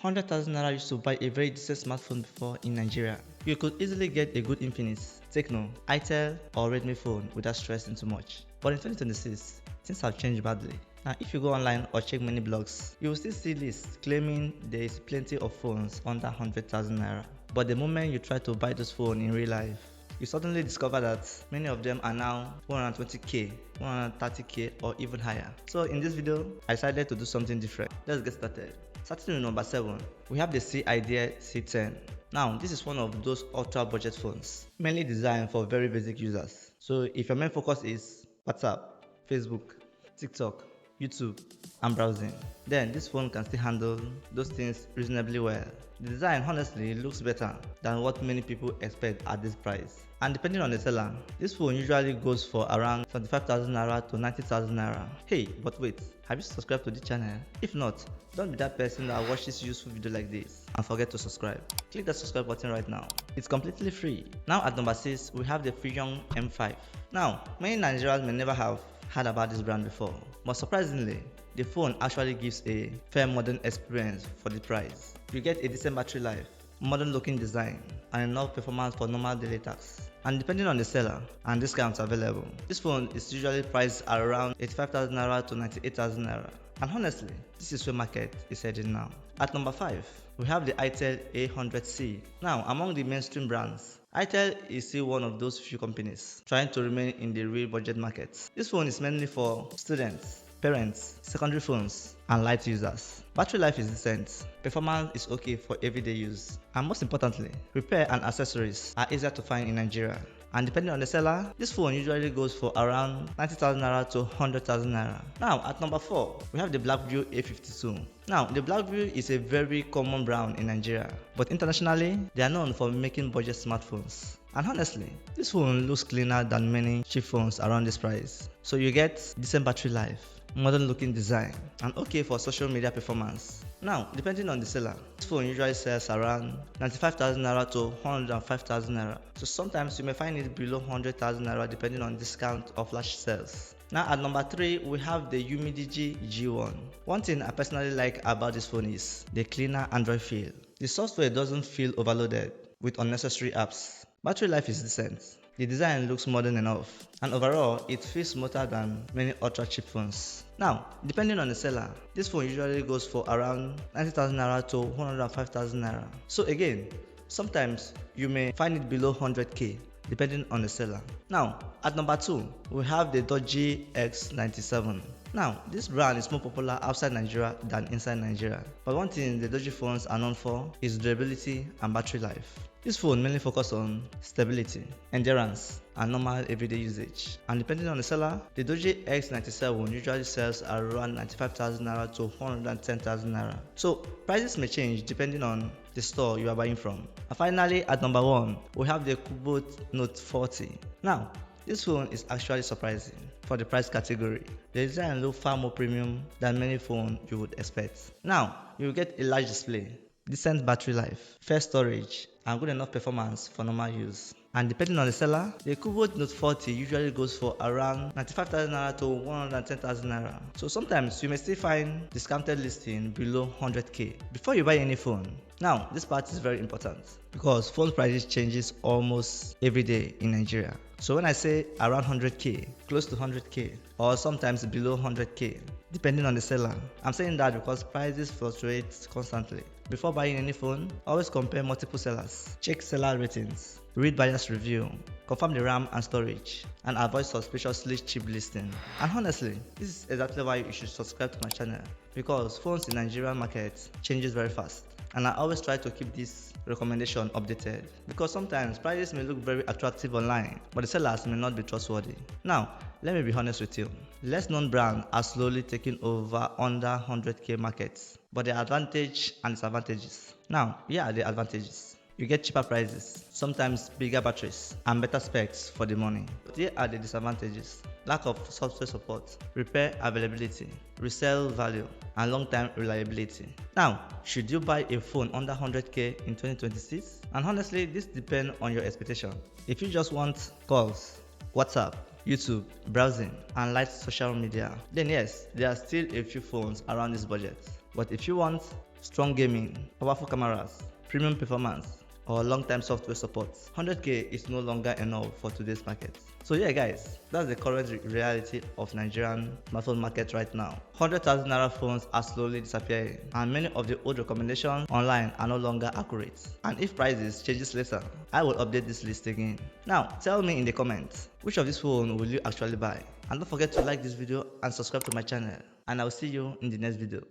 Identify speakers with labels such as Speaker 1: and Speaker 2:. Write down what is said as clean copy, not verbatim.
Speaker 1: 100,000 naira used to buy a very decent smartphone before in Nigeria. You could easily get a good Infinix, Tecno, Itel or Redmi phone without stressing too much. But in 2026, things have changed badly. Now if you go online or check many blogs, you will still see lists claiming there is plenty of phones under 100,000 naira. But the moment you try to buy those phones in real life, you suddenly discover that many of them are now 120k, 130k or even higher. So in this video, I decided to do something different. Let's get started. Starting with number 7, we have the Cidea C10. Now this is one of those ultra budget phones, mainly designed for very basic users. So if your main focus is WhatsApp, Facebook, TikTok, YouTube and browsing, then this phone can still handle those things reasonably well. The design honestly looks better than what many people expect at this price. And depending on the seller, this phone usually goes for around 25,000 naira to 90,000 naira. Hey, but wait, have you subscribed to the channel? If not, don't be that person that watches useful video like this and forget to subscribe. Click that subscribe button right now. It's completely free. Now at number 6, we have the Fion M5. Now, many Nigerians may never have heard about this brand before, but surprisingly, the phone actually gives a fair modern experience for the price. You get a decent battery life, modern looking design, and enough performance for normal daily tasks. And depending on the seller and discounts available, this phone is usually priced at around 85,000 naira to 98,000 naira. And honestly, this is where market is heading now. At number 5, we have the Itel A100C. Now, among the mainstream brands, Itel is still one of those few companies trying to remain in the real budget market. This phone is mainly for students, parents, secondary phones, and light users. Battery life is decent, performance is okay for everyday use, and most importantly, repair and accessories are easier to find in Nigeria. And depending on the seller, this phone usually goes for around 90,000 naira to 100,000 naira. Now at number 4, we have the Blackview A52. Now the Blackview is a very common brand in Nigeria, but internationally they are known for making budget smartphones. And honestly, this phone looks cleaner than many cheap phones around this price. So you get decent battery life, modern looking design, and okay for social media performance. Now, depending on the seller, this phone usually sells around 95,000 naira to 105,000 naira. So sometimes you may find it below 100,000 naira depending on discount or flash sales. Now at number 3, we have the Umidigi G1. One thing I personally like about this phone is the cleaner Android feel. The software doesn't feel overloaded with unnecessary apps. Battery life is decent. The design looks modern enough, and overall it feels smoother than many ultra cheap phones. Now, depending on the seller, this phone usually goes for around 90,000 naira to 105,000 naira. So again, sometimes you may find it below 100k depending on the seller. Now, at number 2, we have the Doogee X97. Now, this brand is more popular outside Nigeria than inside Nigeria. But one thing the Doogee phones are known for is durability and battery life. This phone mainly focuses on stability, endurance, and normal everyday usage. And depending on the seller, the Doogee X97 usually sells around 95,000 naira to 110,000 naira. So prices may change depending on the store you are buying from. And finally, at number 1, we have the Cubot Note 40. Now, this phone is actually surprising for the price category. The design looks far more premium than many phones you would expect. Now, you will get a large display, decent battery life, fair storage, and good enough performance for normal use. And depending on the seller, the Cubot Note 40 usually goes for around 95,000 naira to 110,000 naira. So sometimes you may still find discounted listing below 100k before you buy any phone. Now, this part is very important because phone prices changes almost every day in Nigeria. So when I say around 100k, close to 100k, or sometimes below 100k, depending on the seller, I'm saying that because prices fluctuate constantly. Before buying any phone, always compare multiple sellers, check seller ratings, read buyer's review, confirm the RAM and storage, and avoid suspiciously cheap listing. And honestly, this is exactly why you should subscribe to my channel, because phones in Nigerian market changes very fast. And I always try to keep this recommendation updated because sometimes prices may look very attractive online, but the sellers may not be trustworthy. Now, let me be honest with you. Less known brands are slowly taking over under 100k markets, but the advantage and disadvantages. Now, here are the advantages. You get cheaper prices, sometimes bigger batteries, and better specs for the money. But here are the disadvantages. Lack of software support, repair availability, resale value, and long-term reliability. Now, should you buy a phone under 100k in 2026? And honestly, this depends on your expectation. If you just want calls, WhatsApp, YouTube, browsing, and light social media, then yes, there are still a few phones around this budget. But if you want strong gaming, powerful cameras, premium performance, or long-time software support. 100k is no longer enough for today's market. So yeah guys, that's the current reality of Nigerian smartphone market right now. 100,000 naira phones are slowly disappearing, and many of the old recommendations online are no longer accurate. And if prices changes later, I will update this list again. Now tell me in the comments, which of these phones will you actually buy? And don't forget to like this video and subscribe to my channel, and I'll see you in the next video.